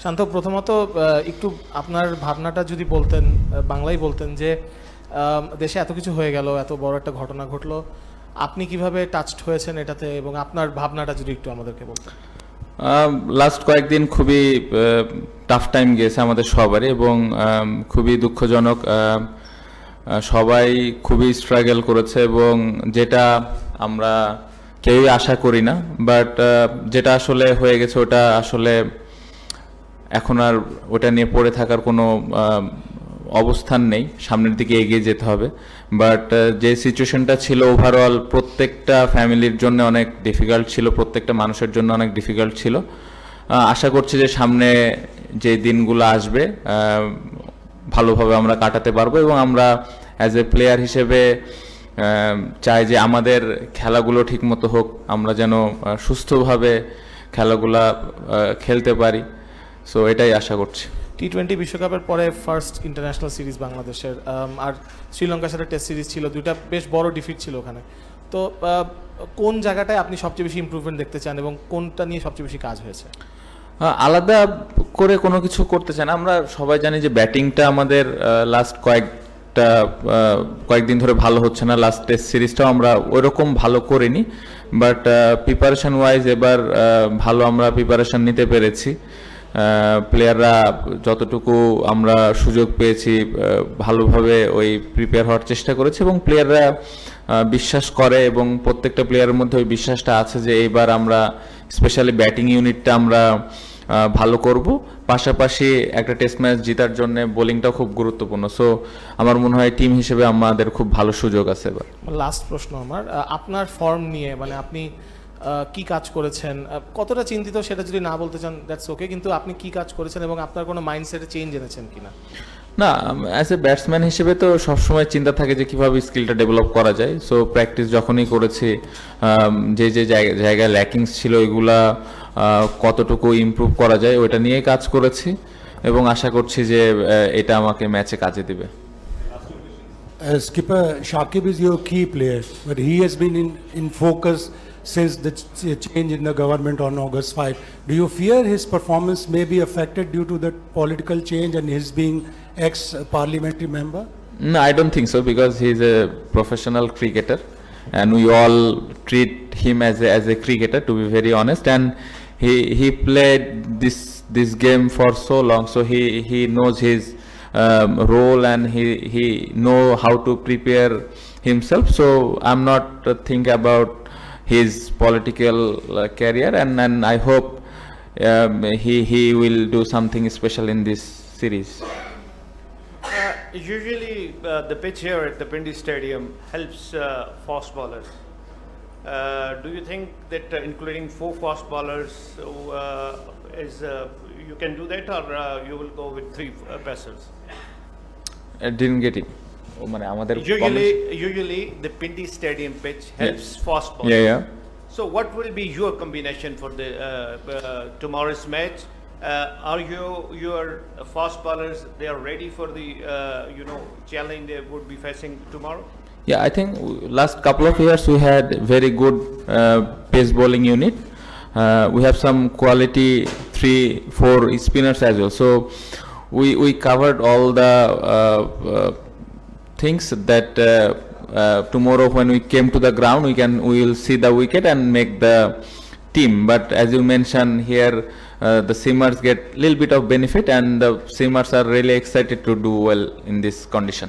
শান্ত, প্রথমত একটু আপনার ভাবনাটা যদি বলতেন, বাংলায় বলতেন, যে দেশে এত কিছু হয়ে গেল, এত বড় একটা ঘটনা ঘটলো, আপনি কিভাবে টাচড হয়েছেন এটাতে, এবং আপনার ভাবনাটা যদি একটু আমাদেরকে বলতেন। লাস্ট কয়েকদিন খুবই টাফ টাইম গেছে আমাদের সবারই, এবং খুবই দুঃখজনক। সবাই খুবই স্ট্রাগল করেছে, এবং যেটা আমরা কেউই আশা করি না, বাট যেটা আসলে হয়ে গেছে ওটা আসলে এখন আর ওটা নিয়ে পড়ে থাকার কোনো অবস্থান নেই, সামনের দিকে এগিয়ে যেতে হবে। বাট যে সিচুয়েশনটা ছিল ওভারঅল প্রত্যেকটা ফ্যামিলির জন্য অনেক ডিফিকাল্ট ছিল, প্রত্যেকটা মানুষের জন্য অনেক ডিফিকাল্ট ছিল। আশা করছি যে সামনে যে দিনগুলো আসবে ভালোভাবে আমরা কাটাতে পারবো, এবং আমরা অ্যাজ এ প্লেয়ার হিসেবে চাই যে আমাদের খেলাগুলো ঠিকমতো হোক, আমরা যেন সুস্থভাবে খেলাগুলা খেলতে পারি। সো এটাই আশা করছি। টি-20 বিশ্বকাপের পরে ফার্স্ট ইন্টারন্যাশনাল সিরিজ বাংলাদেশের, আর শ্রীলঙ্কার সাথে টেস্ট সিরিজ ছিল, দুইটা বেশ বড় ডিফিট ছিল ওখানে। তো কোন জায়গাটায় আপনি সবচেয়ে বেশি ইমপ্রুভমেন্ট দেখতে চান, এবং কোনটা নিয়ে সবচেয়ে বেশি কাজ হয়েছে? আলাদা করে কোনো কিছু করতে চান, আমরা সবাই জানি যে ব্যাটিংটা আমাদের লাস্ট কয়েকদিন ধরে ভালো হচ্ছে না। লাস্ট টেস্ট সিরিজটাও আমরা ওইরকম ভালো করিনি, বাট প্রিপারেশন ওয়াইজ এবার ভালো আমরা প্রিপারেশন নিতে পেরেছি। প্লেয়াররা যতটুকু আমরা সুযোগ পেয়েছি ভালোভাবে ওই প্রিপেয়ার হওয়ার চেষ্টা করেছে, এবং প্লেয়াররা বিশ্বাস করে, এবং প্রত্যেকটা প্লেয়ারের মধ্যে ওই বিশ্বাসটা আছে যে এইবার আমরা স্পেশালি ব্যাটিং ইউনিটটা আমরা ভালো করব। পাশাপাশি একটা টেস্ট ম্যাচ জেতার জন্য বোলিংটাও খুব গুরুত্বপূর্ণ। সো আমার মনে হয় টিম হিসেবে আমাদের খুব ভালো সুযোগ আছে এবার। লাস্ট প্রশ্ন আমার, আপনার ফর্ম নিয়ে, মানে আপনি কি কাজ করেছেন, কতটা চিন্তিত সেটা যদি না বলতে চান দ্যাটস ওকে, কিন্তু আপনি কি কাজ করেছেন এবং আপনার কোনো মাইন্ডসেটে চেঞ্জ এনেছেন কিনা? না, অ্যাজ এ ব্যাটসম্যান হিসেবে তো সবসময় চিন্তা থাকে যে কীভাবে স্কিলটা ডেভেলপ করা যায়। সো প্র্যাকটিস যখনই করেছি, যে যে জায়গায় ল্যাকিংস ছিল ওইগুলা কতটুকু ইমপ্রুভ করা যায় ওইটা নিয়ে কাজ করেছি, এবং আশা করছি যে এটা আমাকে ম্যাচে কাজে দিবে। Skipper, Shakib is your key player, but he has been in focus since the change in the government on August 5. Do you fear his performance may be affected due to the political change and his being ex-parliamentary member? No, I don't think so, because he's a professional cricketer, and we all treat him as a cricketer, to be very honest. And he played this game for so long, so he knows his role, and he know how to prepare himself. So I'm not thinking about his political career, and I hope he will do something special in this series. Usually the pitch here at the Pindi Stadium helps fast bowlers. Do you think that including 4 fast bowlers you can do that, or you will go with 3 pacers? I didn't get it. Usually the Pindi Stadium pitch helps fast bowlers. Yeah. So what will be your combination for the tomorrow's match? Are your fast bowlers, they are ready for the challenge they would be facing tomorrow? Yeah, I think last couple of years we had very good pace bowling unit. We have some quality 3-4 spinners as well. So we covered all the things that tomorrow when we came to the ground we will see the wicket and make the team. But as you mentioned here, the seamers get little bit of benefit, and the seamers are really excited to do well in this condition.